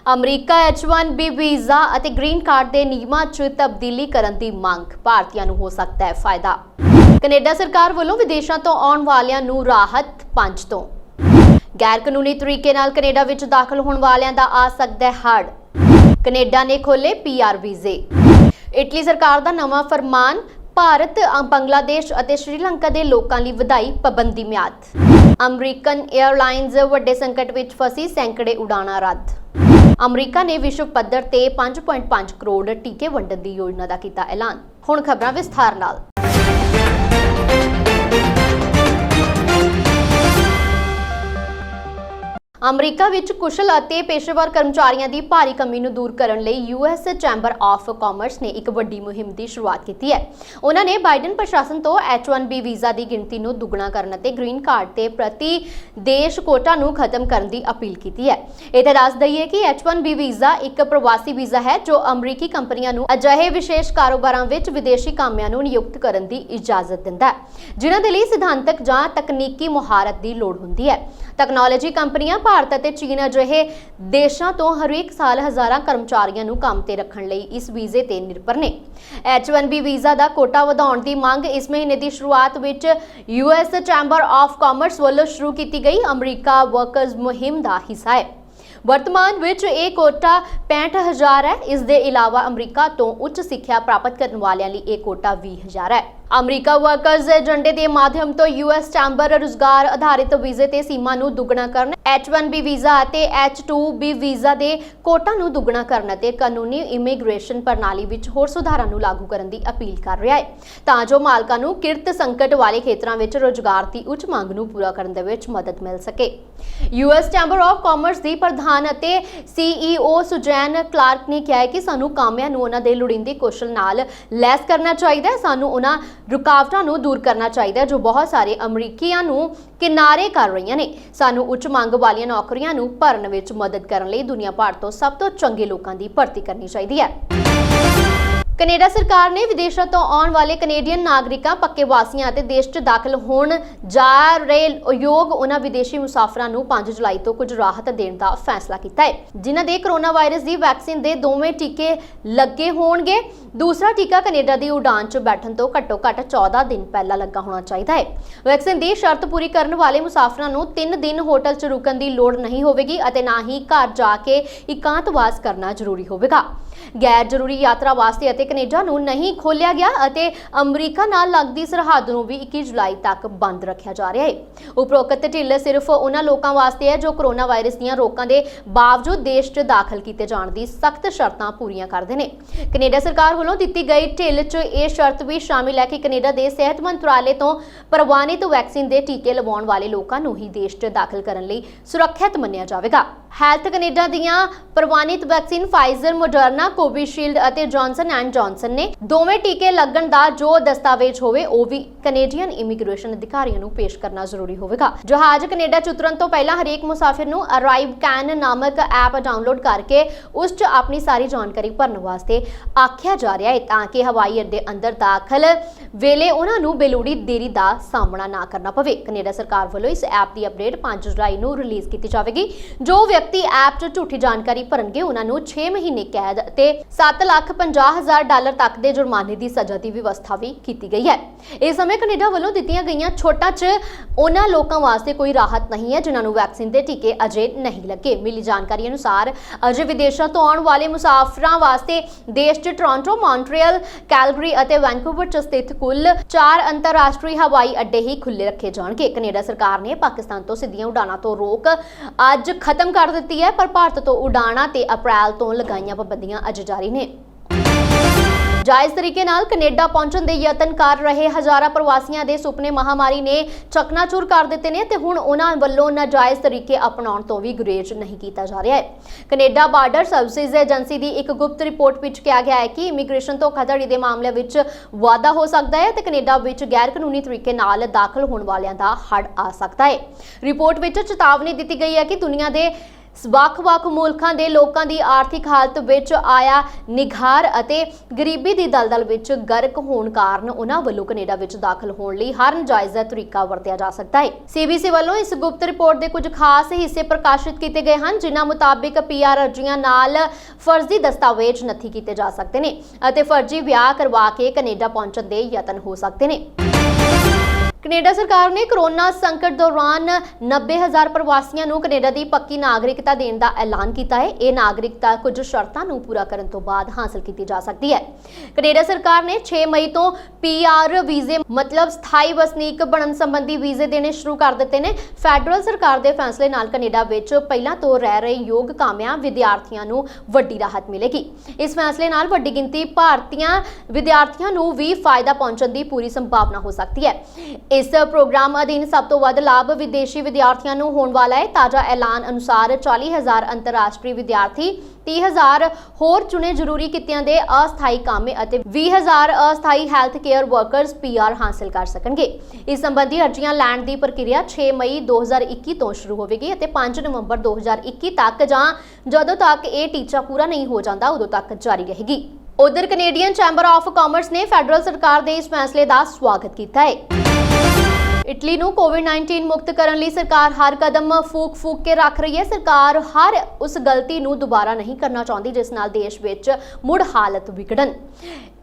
America H1B visa ਅਤੇ green card ਦੇ ਨਿਯਮਾਂ 'ਚ ਤਬਦੀਲੀ ਕਰਨ ਦੀ ਮੰਗ, ਭਾਰਤੀਆਂ ਨੂੰ ਹੋ ਸਕਦਾ ਹੈ ਫਾਇਦਾ। ਕੈਨੇਡਾ ਸਰਕਾਰ ਵੱਲੋਂ ਵਿਦੇਸ਼ਾਂ ਤੋਂ ਆਉਣ ਵਾਲਿਆਂ ਨੂੰ ਰਾਹਤ 5 ਤੋਂ। ਗੈਰ ਕਾਨੂੰਨੀ ਤਰੀਕੇ ਨਾਲ ਕੈਨੇਡਾ ਵਿੱਚ ਦਾਖਲ ਹੋਣ ਵਾਲਿਆਂ ਦਾ ਆ ਸਕਦਾ ਹੈ ਹੜ੍ਹ। ਕੈਨੇਡਾ ਨੇ ਖੋਲੇ PR ਵੀਜ਼ੇ। ਇਟਲੀ ਸਰਕਾਰ ਦਾ ਨਵਾਂ ਫਰਮਾਨ, ਭਾਰਤ, ਬੰਗਲਾਦੇਸ਼ ਅਤੇ ਸ਼੍ਰੀਲੰਕਾ ਦੇ ਲੋਕਾਂ ਲਈ ਵਧਾਈ ਪਾਬੰਦੀ ਮਿਆਦ। ਅਮਰੀਕਨ 에ਅਰਲਾਈਨਜ਼ ਵੱਡੇ ਸੰਕਟ ਵਿੱਚ ਫਸੀ, ਸੈਂਕੜੇ ਉਡਾਣਾਂ ਰੱਦ। ਅਮਰੀਕਾ ਨੇ ਵਿਸ਼ਵ ਪੱਧਰ ਤੇ 5.5 ਕਰੋੜ ਟੀਕੇ ਵੰਡਣ ਦੀ ਯੋਜਨਾ ਦਾ ਕੀਤਾ ਐਲਾਨ। ਹੁਣ ਖਬਰਾਂ ਵਿਸਥਾਰ ਨਾਲ। ਅਮਰੀਕਾ ਵਿੱਚ ਕੁਸ਼ਲ ਅਤੇ ਪੇਸ਼ੇਵਰ ਕਰਮਚਾਰੀਆਂ ਦੀ ਭਾਰੀ ਕਮੀ ਨੂੰ ਦੂਰ ਕਰਨ ਲਈ US ਚੈਂਬਰ ਆਫ ਕਾਮਰਸ ਨੇ ਇੱਕ ਵੱਡੀ ਮੁਹਿੰਮ ਦੀ ਸ਼ੁਰੂਆਤ ਕੀਤੀ ਹੈ। ਉਹਨਾਂ ਨੇ ਬਾਈਡਨ ਪ੍ਰਸ਼ਾਸਨ ਤੋਂ H1B ਵੀਜ਼ਾ ਦੀ ਗਿਣਤੀ ਨੂੰ ਦੁੱਗਣਾ ਕਰਨ ਅਤੇ ਗ੍ਰੀਨ ਕਾਰਡ ਤੇ ਪ੍ਰਤੀ ਦੇਸ਼ ਕੋਟਾ ਨੂੰ ਖਤਮ ਕਰਨ ਦੀ ਅਪੀਲ ਕੀਤੀ ਹੈ। ਇੱਥੇ ਦੱਸ ਦਈਏ ਕਿ H1B ਵੀਜ਼ਾ ਇੱਕ ਪ੍ਰਵਾਸੀ ਵੀਜ਼ਾ ਹੈ ਜੋ ਅਮਰੀਕੀ ਕੰਪਨੀਆਂ ਨੂੰ ਅਜਿਹੇ ਵਿਸ਼ੇਸ਼ ਕਾਰੋਬਾਰਾਂ ਵਿੱਚ ਵਿਦੇਸ਼ੀ ਕਾਮਿਆਂ ਨੂੰ ਨਿਯੁਕਤ ਕਰਨ ਦੀ ਇਜਾਜ਼ਤ ਦਿੰਦਾ ਹੈ, ਜਿਨ੍ਹਾਂ ਦੇ ਲਈ ਸਿਧਾਂਤਕ ਜਾਂ ਤਕਨੀਕੀ ਮੁਹਾਰਤ ਦੀ ਲੋੜ ਹੁੰਦੀ ਹੈ। ਟੈਕਨੋਲੋਜੀ ਕੰਪਨੀਆਂ ਭਾਰਤ ਅਤੇ ਚੀਨ ਅਜਿਹੇ ਦੇਸ਼ਾਂ ਤੋਂ ਹਰੇਕ ਸਾਲ ਹਜ਼ਾਰਾਂ ਕਰਮਚਾਰੀਆਂ ਨੂੰ ਕੰਮ ਤੇ ਰੱਖਣ ਲਈ ਇਸ ਵੀਜ਼ੇ ਤੇ ਨਿਰਭਰ ਨੇ। H1B ਵੀਜ਼ਾ ਦਾ ਕੋਟਾ ਵਧਾਉਣ ਦੀ ਮੰਗ ਇਸ ਮਹੀਨੇ ਦੀ ਸ਼ੁਰੂਆਤ ਵਿੱਚ US ਚੈਂਬਰ ਆਫ ਕਾਮਰਸ ਵੱਲੋਂ ਸ਼ੁਰੂ ਕੀਤੀ ਗਈ ਅਮਰੀਕਾ ਵਰਕਰਜ਼ ਮੁਹਿੰਮ ਦਾ ਹਿੱਸਾ ਹੈ। ਵਰਤਮਾਨ ਵਿੱਚ ਇਹ ਕੋਟਾ 65,000 ਹੈ। ਇਸ ਦੇ ਇਲਾਵਾ ਅਮਰੀਕਾ ਤੋਂ ਉੱਚ ਸਿੱਖਿਆ ਪ੍ਰਾਪਤ ਕਰਨ ਵਾਲਿਆਂ ਲਈ ਇਹ ਕੋਟਾ 20,000 ਹੈ। ਅਮਰੀਕਾ ਵਰਕਰਜ਼ ਏਜੰਡੇ ਦੇ ਮਾਧਿਅਮ ਤੋਂ US ਚੈਂਬਰ ਰੁਜ਼ਗਾਰ ਆਧਾਰਿਤ ਵੀਜ਼ੇ ਤੇ ਸੀਮਾ ਨੂੰ ਦੁੱਗਣਾ ਕਰਨ, H1B ਵੀਜ਼ਾ ਅਤੇ H2B ਵੀਜ਼ਾ ਦੇ ਕੋਟਾ ਨੂੰ ਦੁੱਗਣਾ ਕਰਨ ਅਤੇ ਕਾਨੂੰਨੀ ਇਮੀਗ੍ਰੇਸ਼ਨ ਪ੍ਰਣਾਲੀ ਵਿੱਚ ਹੋਰ ਸੁਧਾਰਾਂ ਨੂੰ ਲਾਗੂ ਕਰਨ ਦੀ ਅਪੀਲ ਕਰ ਰਿਹਾ ਹੈ, ਤਾਂ ਜੋ ਮਾਲਕਾਂ ਨੂੰ ਕਿਰਤ ਸੰਕਟ ਵਾਲੇ ਖੇਤਰਾਂ ਵਿੱਚ ਰੁਜ਼ਗਾਰ ਦੀ ਉੱਚ ਮੰਗ ਨੂੰ ਪੂਰਾ ਕਰਨ ਦੇ ਵਿੱਚ ਮਦਦ ਮਿਲ ਸਕੇ। US ਚੈਂਬਰ ਆਫ ਕਾਮਰਸ ਦੀ ਪ੍ਰਧਾਨ ਅਤੇ CEO ਸੁਜੈਨ ਕਲਾਰਕ ਨੇ ਕਿਹਾ ਹੈ ਕਿ ਸਾਨੂੰ ਕਾਮਿਆਂ ਨੂੰ ਉਹਨਾਂ ਦੇ ਲੋੜੀਂਦੇ ਕੌਸ਼ਲ ਨਾਲ ਲੈਸ ਕਰਨਾ ਚਾਹੀਦਾ ਹੈ। ਸਾਨੂੰ ਉਹਨਾਂ ਰੁਕਾਵਟਾਂ ਨੂੰ ਦੂਰ ਕਰਨਾ ਚਾਹੀਦਾ ਹੈ ਜੋ ਬਹੁਤ ਸਾਰੇ ਅਮਰੀਕੀਆਂ ਨੂੰ ਕਿਨਾਰੇ ਕਰ ਰਹੀਆਂ ਨੇ। ਸਾਨੂੰ ਉੱਚ ਮੰਗ ਵਾਲੀਆਂ ਨੌਕਰੀਆਂ ਨੂੰ ਭਰਨ ਵਿੱਚ ਮਦਦ ਕਰਨ ਲਈ ਦੁਨੀਆ ਭਰ ਤੋਂ ਸਭ ਤੋਂ ਚੰਗੇ ਲੋਕਾਂ ਦੀ ਭਰਤੀ ਕਰਨੀ ਚਾਹੀਦੀ ਹੈ। ਕੈਨੇਡਾ ਸਰਕਾਰ ਨੇ ਵਿਦੇਸ਼ਾਂ ਤੋਂ ਆਉਣ ਵਾਲੇ ਕੈਨੇਡੀਅਨ ਨਾਗਰਿਕਾਂ, ਪੱਕੇ ਵਾਸੀਆਂ ਅਤੇ ਦੇਸ਼ 'ਚ ਦਾਖਲ ਹੋਣ ਜਾ ਰਹੇ ਯੋਗ ਉਹਨਾਂ ਵਿਦੇਸ਼ੀ ਮੁਸਾਫਰਾਂ ਨੂੰ 5 ਜੁਲਾਈ ਤੋਂ ਕੁਝ ਰਾਹਤ ਦੇਣ ਦਾ ਫੈਸਲਾ ਕੀਤਾ ਹੈ, ਜਿਨ੍ਹਾਂ ਦੇ ਕੋਰੋਨਾ ਵਾਇਰਸ ਦੀ ਵੈਕਸੀਨ ਦੇ ਦੋਵੇਂ ਟੀਕੇ ਲੱਗੇ ਹੋਣਗੇ। ਦੂਸਰਾ ਟੀਕਾ ਕੈਨੇਡਾ ਦੀ ਉਡਾਨ 'ਚ ਬੈਠਣ ਤੋਂ ਘੱਟੋ-ਘੱਟ 14 ਦਿਨ ਪਹਿਲਾਂ ਲੱਗਾ ਹੋਣਾ ਚਾਹੀਦਾ ਹੈ। ਵੈਕਸੀਨ ਦੀ ਸ਼ਰਤ ਪੂਰੀ ਕਰਨ ਵਾਲੇ ਮੁਸਾਫਰਾਂ ਨੂੰ 3 ਦਿਨ ਹੋਟਲ 'ਚ ਰੁਕਣ ਦੀ ਲੋੜ ਨਹੀਂ ਹੋਵੇਗੀ ਅਤੇ ਨਾ ਹੀ ਘਰ ਜਾ ਕੇ ਇਕਾਂਤਵਾਸ ਕਰਨਾ ਜ਼ਰੂਰੀ ਹੋਵੇਗਾ। ਗੈਰ ਜ਼ਰੂਰੀ ਯਾਤਰਾ ਵਾਸਤੇ ਅਤੇ ਕੈਨੇਡਾ ਨੂੰ ਨਹੀਂ ਖੋਲਿਆ ਗਿਆ ਅਤੇ ਅਮਰੀਕਾ ਨਾਲ ਲੱਗਦੀ ਸਰਹੱਦ ਨੂੰ ਵੀ 21 ਜੁਲਾਈ ਤੱਕ ਬੰਦ ਰੱਖਿਆ ਜਾ ਰਿਹਾ ਹੈ। ਉਪਰੋਕਤ ਢਿੱਲ ਸਿਰਫ ਉਹਨਾਂ ਲੋਕਾਂ ਵਾਸਤੇ ਹੈ ਜੋ ਕੋਰੋਨਾ ਵਾਇਰਸ ਦੀਆਂ ਰੋਕਾਂ ਦੇ ਬਾਵਜੂਦ ਦੇਸ਼ 'ਚ ਦਾਖਲ ਕੀਤੇ ਜਾਣ ਦੀ ਸਖਤ ਸ਼ਰਤਾਂ ਪੂਰੀਆਂ ਕਰਦੇ ਨੇ। ਕੈਨੇਡਾ ਸਰਕਾਰ ਵੱਲੋਂ ਦਿੱਤੀ ਗਈ ਢਿੱਲ 'ਚ ਇਹ ਸ਼ਰਤ ਵੀ ਸ਼ਾਮਿਲ ਹੈ ਕਿ ਕੈਨੇਡਾ ਦੇ ਸਿਹਤ ਮੰਤਰਾਲੇ ਤੋਂ ਪ੍ਰਵਾਨਿਤ ਵੈਕਸੀਨ ਦੇ ਟੀਕੇ ਲਵਾਉਣ ਵਾਲੇ ਲੋਕਾਂ ਨੂੰ ਹੀ ਦੇਸ਼ 'ਚ ਦਾਖਲ ਕਰਨ ਲਈ ਸੁਰੱਖਿਅਤ ਮੰਨਿਆ ਜਾਵੇਗਾ। ਹੈਲਥ ਕੈਨੇਡਾ ਦੀਆਂ ਪ੍ਰਵਾਨਿਤ ਵੈਕਸੀਨ ਫਾਈਜ਼ਰ, ਮੋਡਰਨਾ, ਕੋਵਿਸ਼ੀਲਡ ਅਤੇ ਜੌਨਸਨ ਐਂਡ ਜੌਨਸਨ ਨੇ। ਦੋਵੇਂ ਟੀਕੇ ਲੱਗਣ ਦਾ ਜੋ ਦਸਤਾਵੇਜ਼ ਹੋਵੇ ਉਹ ਵੀ ਕੈਨੇਡੀਅਨ ਇਮੀਗ੍ਰੇਸ਼ਨ ਅਧਿਕਾਰੀਆਂ ਨੂੰ ਪੇਸ਼ ਕਰਨਾ ਜ਼ਰੂਰੀ ਹੋਵੇਗਾ। ਜਹਾਜ਼ ਕੈਨੇਡਾ 'ਚ ਉਤਰਨ ਤੋਂ ਪਹਿਲਾਂ ਹਰੇਕ ਮੁਸਾਫਿਰ ਨੂੰ ਅਰਾਈਵ ਕੈਨ ਨਾਮਕ ਐਪ ਡਾਊਨਲੋਡ ਕਰਕੇ ਉਸ 'ਚ ਆਪਣੀ ਸਾਰੀ ਜਾਣਕਾਰੀ ਭਰਨ ਵਾਸਤੇ ਆਖਿਆ ਜਾ ਰਿਹਾ ਹੈ, ਤਾਂ ਕਿ ਹਵਾਈ ਅੱਡੇ ਅੰਦਰ ਦਾਖਲ ਵੇਲੇ ਉਹਨਾਂ ਨੂੰ ਬੇਲੋੜੀ ਦੇਰੀ ਦਾ ਸਾਹਮਣਾ ਨਾ ਕਰਨਾ ਪਵੇ। ਕੈਨੇਡਾ ਸਰਕਾਰ ਵੱਲੋਂ ਇਸ ਐਪ ਦੀ ਅਪਡੇਟ 5 ਜੁਲਾਈ ਨੂੰ ਰਿਲੀਜ਼ ਕੀਤੀ ਜਾਵੇਗੀ। ਜੋ ਵਿਅਕਤੀ ਐਪ 'ਚ ਝੂਠੀ ਜਾਣਕਾਰੀ ਭਰਨਗੇ ਉਹਨਾਂ ਨੂੰ 6 ਮਹੀਨੇ ਕੈਦ ਅਤੇ $7,50,000 ਤੱਕ ਦੇ ਜੁਰਮਾਨੇ ਦੀ ਸਜ਼ਾ ਦੀ ਵਿਵਸਥਾ ਵੀ ਕੀਤੀ ਗਈ ਹੈ। ਇਸ ਸਮੇਂ ਕੈਨੇਡਾ ਵੱਲੋਂ ਦਿੱਤੀਆਂ ਗਈਆਂ ਛੋਟਾਂ 'ਚ ਉਹਨਾਂ ਲੋਕਾਂ ਵਾਸਤੇ ਕੋਈ ਰਾਹਤ ਨਹੀਂ ਹੈ ਜਿਨ੍ਹਾਂ ਨੂੰ ਵੈਕਸੀਨ ਦੇ ਟੀਕੇ ਅਜੇ ਨਹੀਂ ਲੱਗੇ। ਮਿਲੀ ਜਾਣਕਾਰੀ ਅਨੁਸਾਰ ਅਜੇ ਵਿਦੇਸ਼ਾਂ ਤੋਂ ਆਉਣ ਵਾਲੇ ਮੁਸਾਫਰਾਂ ਵਾਸਤੇ ਦੇਸ਼ 'ਚ ਟੋਰਾਂਟੋ, ਮੌਂਟਰੀਅਲ, ਕੈਲਗਰੀ ਅਤੇ ਵੈਨਕੂਵਰ 'ਚ ਸਥਿਤ ਕੁੱਲ 4 ਅੰਤਰਰਾਸ਼ਟਰੀ ਹਵਾਈ ਅੱਡੇ ਹੀ ਖੁੱਲ੍ਹੇ ਰੱਖੇ ਜਾਣਗੇ। ਕੈਨੇਡਾ ਸਰਕਾਰ ਨੇ ਪਾਕਿਸਤਾਨ ਤੋਂ ਸਿੱਧੀਆਂ ਉਡਾਣਾਂ ਤੋਂ ਰੋਕ ਅੱਜ ਖਤਮ ਕਰ ਦਿੱਤੀ ਹੈ, ਪਰ ਭਾਰਤ ਤੋਂ ਉਡਾਣਾਂ ਤੇ ਅਪ੍ਰੈਲ ਤੋਂ ਲਗਾਈਆਂ ਪਾਬੰਦੀਆਂ ਅਜੇ ਜਾਰੀ ਨੇ। ਜਾਇਜ਼ ਤਰੀਕੇ ਨਾਲ ਕੈਨੇਡਾ ਪਹੁੰਚਣ ਦੇ ਯਤਨ ਕਰ ਰਹੇ ਹਜ਼ਾਰਾਂ ਪ੍ਰਵਾਸੀਆਂ ਦੇ ਸੁਪਨੇ ਮਹਾਮਾਰੀ ਨੇ ਚਕਨਾਚੂਰ ਕਰ ਦਿੱਤੇ ਨੇ ਤੇ ਹੁਣ ਉਹਨਾਂ ਵੱਲੋਂ ਨਾਜਾਇਜ਼ ਤਰੀਕੇ ਅਪਣਾਉਣ ਤੋਂ ਵੀ ਗੁਰੇਜ਼ ਨਹੀਂ ਕੀਤਾ ਜਾ ਰਿਹਾ ਹੈ। ਕੈਨੇਡਾ ਬਾਰਡਰ ਸਰਵਿਸਿਜ਼ ਏਜੰਸੀ ਦੀ ਇੱਕ ਗੁਪਤ ਰਿਪੋਰਟ ਵਿੱਚ ਕਿਹਾ ਗਿਆ ਹੈ ਕਿ ਇਮੀਗ੍ਰੇਸ਼ਨ ਧੋਖਾਧੜੀ ਦੇ ਮਾਮਲਿਆਂ ਵਿੱਚ ਵਾਧਾ ਹੋ ਸਕਦਾ ਹੈ ਤੇ ਕੈਨੇਡਾ ਵਿੱਚ ਗੈਰ ਕਾਨੂੰਨੀ ਤਰੀਕੇ ਨਾਲ ਦਾਖਲ ਹੋਣ ਵਾਲਿਆਂ ਦਾ ਹੜ੍ਹ ਆ ਸਕਦਾ ਹੈ। ਰਿਪੋਰਟ ਵਿੱਚ ਚੇਤਾਵਨੀ ਦਿੱਤੀ ਗਈ ਹੈ ਕਿ ਦੁਨੀਆ ਦੇ ਵੱਖ-ਵੱਖ ਮੁਲਕਾਂ ਦੇ ਲੋਕਾਂ ਦੀ ਆਰਥਿਕ ਹਾਲਤ ਵਿੱਚ ਆਇਆ ਨਿਘਾਰ ਅਤੇ ਗਰੀਬੀ ਦੀ ਦਲਦਲ ਵਿੱਚ ਗਰਕ ਹੋਣ ਕਾਰਨ ਉਹਨਾਂ ਵੱਲੋਂ ਕੈਨੇਡਾ ਵਿੱਚ ਦਾਖਲ ਹੋਣ ਲਈ ਹਰ ਨਜਾਇਜ਼ ਤਰੀਕਾ ਵਰਤਿਆ ਜਾ ਸਕਦਾ ਹੈ। CBC ਵੱਲੋਂ ਇਸ ਗੁਪਤ ਰਿਪੋਰਟ ਦੇ ਕੁਝ ਖਾਸ ਹਿੱਸੇ ਪ੍ਰਕਾਸ਼ਿਤ ਕੀਤੇ ਗਏ ਹਨ, ਜਿਨ੍ਹਾਂ ਮੁਤਾਬਿਕ PR ਅਰਜ਼ੀਆਂ ਨਾਲ ਫਰਜ਼ੀ ਦਸਤਾਵੇਜ਼ ਨੱਥੀ ਕੀਤੇ ਜਾ ਸਕਦੇ ਨੇ ਅਤੇ ਫਰਜ਼ੀ ਵਿਆਹ ਕਰਵਾ ਕੇ ਕੈਨੇਡਾ ਪਹੁੰਚਣ ਦੇ ਯਤਨ ਹੋ ਸਕਦੇ ਨੇ। ਕੈਨੇਡਾ ਸਰਕਾਰ ਨੇ ਕੋਰੋਨਾ ਸੰਕਟ ਦੌਰਾਨ 90,000 ਪ੍ਰਵਾਸੀਆਂ ਨੂੰ ਕੈਨੇਡਾ ਦੀ ਪੱਕੀ ਨਾਗਰਿਕਤਾ ਦੇਣ ਦਾ ਐਲਾਨ ਕੀਤਾ ਹੈ। ਇਹ ਨਾਗਰਿਕਤਾ ਕੁਝ ਸ਼ਰਤਾਂ ਨੂੰ ਪੂਰਾ ਕਰਨ ਤੋਂ ਬਾਅਦ ਹਾਸਲ ਕੀਤੀ ਜਾ ਸਕਦੀ ਹੈ। ਕੈਨੇਡਾ ਸਰਕਾਰ ਨੇ 6 ਮਈ ਤੋਂ PR ਵੀਜ਼ੇ ਮਤਲਬ ਸਥਾਈ ਵਸਨੀਕ ਬਣਨ ਸੰਬੰਧੀ ਵੀਜ਼ੇ ਦੇਣੇ ਸ਼ੁਰੂ ਕਰ ਦਿੱਤੇ ਨੇ। ਫੈਡਰਲ ਸਰਕਾਰ ਦੇ ਫੈਸਲੇ ਨਾਲ ਕੈਨੇਡਾ ਵਿੱਚ ਪਹਿਲਾਂ ਤੋਂ ਰਹਿ ਰਹੇ ਯੋਗ ਕਾਮਿਆਂ ਵਿਦਿਆਰਥੀਆਂ ਨੂੰ ਵੱਡੀ ਰਾਹਤ ਮਿਲੇਗੀ। ਇਸ ਫੈਸਲੇ ਨਾਲ ਵੱਡੀ ਗਿਣਤੀ ਭਾਰਤੀਆਂ ਵਿਦਿਆਰਥੀਆਂ ਨੂੰ ਵੀ ਫਾਇਦਾ ਪਹੁੰਚਣ ਦੀ ਪੂਰੀ ਸੰਭਾਵਨਾ ਹੋ ਸਕਦੀ ਹੈ। ਇਸ ਪ੍ਰੋਗਰਾਮ ਅਧੀਨ ਸਭ ਤੋਂ ਵੱਧ ਲਾਭ ਵਿਦੇਸ਼ੀ ਵਿਦਿਆਰਥੀਆਂ ਨੂੰ ਹੋਣ ਵਾਲਾ ਹੈ। ਤਾਜ਼ਾ ਐਲਾਨ ਅਨੁਸਾਰ 40,000 ਅੰਤਰਰਾਸ਼ਟਰੀ ਵਿਦਿਆਰਥੀ, 30,000 ਹੋਰ ਚੁਣੇ ਜ਼ਰੂਰੀ ਕਿੱਤਿਆਂ ਦੇ ਅਸਥਾਈ ਕਾਮੇ ਅਤੇ 20,000 ਅਸਥਾਈ ਹੈਲਥ ਕੇਅਰ ਵਰਕਰਸ PR ਹਾਸਲ ਕਰ ਸਕਣਗੇ। ਇਸ ਸੰਬੰਧੀ ਅਰਜ਼ੀਆਂ ਲੈਣ ਦੀ ਪ੍ਰਕਿਰਿਆ 6 ਮਈ 2021 ਤੋਂ ਸ਼ੁਰੂ ਹੋਵੇਗੀ ਅਤੇ 5 ਨਵੰਬਰ 2021 ਤੱਕ ਜਾਂ ਜਦੋਂ ਤੱਕ ਇਹ ਟੀਚਾ ਪੂਰਾ ਨਹੀਂ ਹੋ ਜਾਂਦਾ ਉਦੋਂ ਤੱਕ ਜਾਰੀ ਰਹੇਗੀ। ਉਧਰ ਕੈਨੇਡੀਅਨ ਚੈਂਬਰ ਆਫ ਕਾਮਰਸ ਨੇ ਫੈਡਰਲ ਸਰਕਾਰ ਦੇ ਇਸ ਫੈਸਲੇ ਦਾ ਸਵਾਗਤ ਕੀਤਾ ਹੈ। ਇਟਲੀ ਨੂੰ ਕੋਵਿਡ-19 ਮੁਕਤ ਕਰਨ ਲਈ ਸਰਕਾਰ ਹਰ ਕਦਮ ਫੂਕ ਕੇ ਰੱਖ ਰਹੀ ਹੈ। ਸਰਕਾਰ ਹਰ ਉਸ ਗਲਤੀ ਨੂੰ ਦੁਬਾਰਾ ਨਹੀਂ ਕਰਨਾ ਚਾਹੁੰਦੀ ਜਿਸ ਨਾਲ ਦੇਸ਼ ਵਿੱਚ ਮੁੜ ਹਾਲਤ ਵਿਗੜਨ।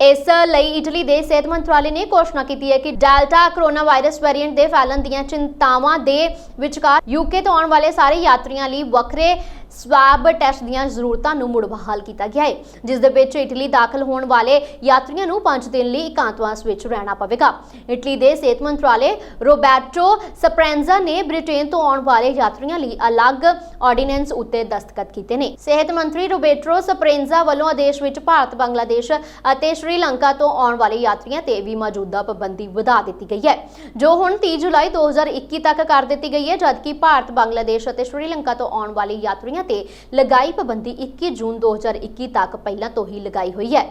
ਇਸ ਲਈ ਇਟਲੀ ਦੇ ਸਿਹਤ ਮੰਤਰਾਲੇ ਨੇ ਘੋਸ਼ਣਾ ਕੀਤੀ ਹੈ ਕਿ ਡੈਲਟਾ ਕੋਰੋਨਾ ਵਾਇਰਸ ਵੇਰੀਐਂਟ ਦੇ ਫੈਲਣ ਦੀਆਂ ਚਿੰਤਾਵਾਂ ਦੇ ਵਿਚਕਾਰ UK ਤੋਂ ਆਉਣ ਵਾਲੇ ਸਾਰੇ ਯਾਤਰੀਆਂ ਲਈ ਵੱਖਰੇ ਸਵੈਬ ਟੈਸਟ ਦੀਆਂ ਜ਼ਰੂਰਤਾਂ ਨੂੰ ਮੁੜ ਬਹਾਲ ਕੀਤਾ ਗਿਆ ਹੈ, ਜਿਸ ਦੇ ਵਿੱਚ ਇਟਲੀ ਦਾਖਲ ਹੋਣ ਵਾਲੇ ਯਾਤਰੀਆਂ ਨੂੰ 5 ਦਿਨ ਲਈ ਇਕਾਂਤਵਾਸ ਵਿੱਚ ਰਹਿਣਾ ਪਵੇਗਾ। ਇਟਲੀ ਦੇ ਸਿਹਤ ਮੰਤਰਾਲੇ ਰੋਬਰਟੋ ਸਪਰੈਂਜ਼ਾ ਨੇ ਬ੍ਰਿਟੇਨ ਤੋਂ ਆਉਣ ਵਾਲੇ ਯਾਤਰੀਆਂ ਲਈ ਅਲੱਗ ਆਰਡੀਨੈਂਸ ਉੱਤੇ ਦਸਤਖਤ ਕੀਤੇ ਨੇ। ਸਿਹਤ ਮੰਤਰੀ ਰੋਬਰਟੋ ਸਪਰੈਂਜ਼ਾ ਵੱਲੋਂ ਆਦੇਸ਼ ਵਿੱਚ ਭਾਰਤ, ਬੰਗਲਾਦੇਸ਼ ਅਤੇ ਸ਼੍ਰੀਲੰਕਾ ਤੋਂ ਆਉਣ ਵਾਲੇ ਯਾਤਰੀਆਂ ਤੇ ਵੀ ਮੌਜੂਦਾ ਪਾਬੰਦੀ ਵਧਾ ਦਿੱਤੀ ਗਈ ਹੈ, ਜੋ ਹੁਣ 30 ਜੁਲਾਈ 2021 ਤੱਕ ਕਰ ਦਿੱਤੀ ਗਈ ਹੈ, ਜਦਕਿ ਭਾਰਤ, ਬੰਗਲਾਦੇਸ਼ ਅਤੇ ਸ਼੍ਰੀਲੰਕਾ ਤੋਂ ਆਉਣ ਵਾਲੇ ਯਾਤਰੀਆਂ ਤੇ ਲਗਾਈ ਪਾਬੰਦੀ 21 ਜੂਨ 2021 ਤੱਕ ਪਹਿਲਾਂ ਤੋਂ ਹੀ ਲਗਾਈ ਹੋਈ ਹੈ।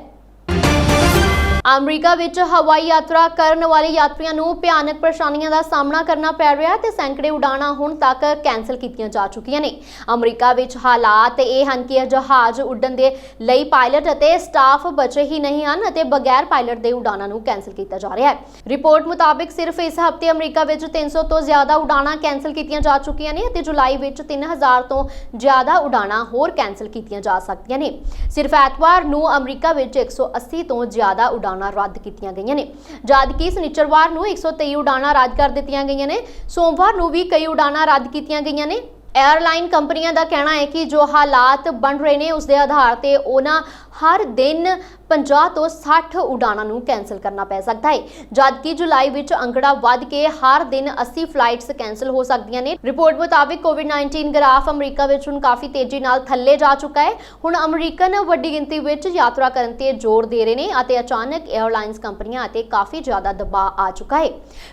ਅਮਰੀਕਾ ਵਿੱਚ ਹਵਾਈ ਯਾਤਰਾ ਕਰਨ ਵਾਲੇ ਯਾਤਰੀਆਂ ਨੂੰ ਭਿਆਨਕ ਪਰੇਸ਼ਾਨੀਆਂ ਦਾ ਸਾਹਮਣਾ ਕਰਨਾ ਪੈ ਰਿਹਾ ਹੈ ਤੇ ਸੈਂਕੜੇ ਉਡਾਣਾਂ ਹੁਣ ਤੱਕ ਕੈਂਸਲ ਕੀਤੀਆਂ ਜਾ ਚੁੱਕੀਆਂ ਨੇ। ਅਮਰੀਕਾ ਵਿੱਚ ਹਾਲਾਤ ਇਹ ਹਨ ਕਿ ਜਹਾਜ਼ ਉੱਡਣ ਦੇ ਲਈ ਪਾਇਲਟ ਅਤੇ ਸਟਾਫ ਬਚੇ ਹੀ ਨਹੀਂ ਹਨ ਅਤੇ ਬਗੈਰ ਪਾਇਲਟ ਦੇ ਉਡਾਣਾਂ ਨੂੰ ਕੈਂਸਲ ਕੀਤਾ ਜਾ ਰਿਹਾ ਹੈ। ਰਿਪੋਰਟ ਮੁਤਾਬਿਕ ਸਿਰਫ ਇਸ ਹਫ਼ਤੇ ਅਮਰੀਕਾ ਵਿੱਚ 300 ਤੋਂ ਜ਼ਿਆਦਾ ਉਡਾਣਾਂ ਕੈਂਸਲ ਕੀਤੀਆਂ ਜਾ ਚੁੱਕੀਆਂ ਨੇ ਅਤੇ ਜੁਲਾਈ ਵਿੱਚ 3000 ਤੋਂ ਜ਼ਿਆਦਾ ਉਡਾਣਾਂ ਹੋਰ ਕੈਂਸਲ ਕੀਤੀਆਂ ਜਾ ਸਕਦੀਆਂ ਨੇ। ਸਿਰਫ ਐਤਵਾਰ ਨੂੰ ਅਮਰੀਕਾ ਵਿੱਚ 180 ਤੋਂ ਜ਼ਿਆਦਾ ਉਡਾਣਾਂ ਰੱਦ ਕੀਤੀਆਂ ਗਈਆਂ ਨੇ, ਜਦਕਿ ਸ਼ਨੀਚਰਵਾਰ ਨੂੰ 123 ਉਡਾਣਾਂ ਰੱਦ ਕਰ ਦਿੱਤੀਆਂ ਗਈਆਂ ਨੇ। ਸੋਮਵਾਰ ਨੂੰ ਵੀ ਕਈ ਉਡਾਣਾਂ ਰੱਦ ਕੀਤੀਆਂ ਗਈਆਂ ਨੇ। 에ਅਰਲਾਈਨ ਕੰਪਨੀਆਂ ਦਾ ਕਹਿਣਾ ਹੈ ਕਿ ਜੋ ਹਾਲਾਤ ਬਣ ਰਹੇ ਨੇ ਉਸ ਦੇ ਆਧਾਰ ਤੇ ਉਹਨਾਂ ਹਰ ਦਿਨ 50 ਤੋਂ 60 ਉਡਾਣਾਂ ਨੂੰ ਕੈਂਸਲ ਕਰਨਾ ਪੈ ਸਕਦਾ ਹੈ, ਜਦਕਿ ਜੁਲਾਈ ਵਿੱਚ ਅੰਕੜਾ ਵੱਧ ਕੇ ਹਰ ਦਿਨ 80 ਫਲਾਈਟਸ ਕੈਂਸਲ ਹੋ ਸਕਦੀਆਂ ਨੇ। ਰਿਪੋਰਟ ਮੁਤਾਬਿਕ ਕੋਵਿਡ-19 ਗ੍ਰਾਫ ਅਮਰੀਕਾ ਵਿੱਚ ਹੁਣ ਕਾਫੀ ਤੇਜ਼ੀ ਨਾਲ ਥੱਲੇ ਜਾ ਚੁੱਕਾ ਹੈ। ਹੁਣ ਅਮਰੀਕਨ ਵੱਡੀ ਗਿਣਤੀ ਵਿੱਚ ਯਾਤਰਾ ਕਰਨ ਤੇ ਜ਼ੋਰ ਦੇ ਰਹੇ ਨੇ ਅਤੇ ਅਚਾਨਕ 에ਅਰਲਾਈਨਸ ਕੰਪਨੀਆਂ ਅਤੇ ਕਾਫੀ ਜ਼ਿਆਦਾ ਦਬਾਅ ਆ ਚੁੱਕਾ ਹੈ।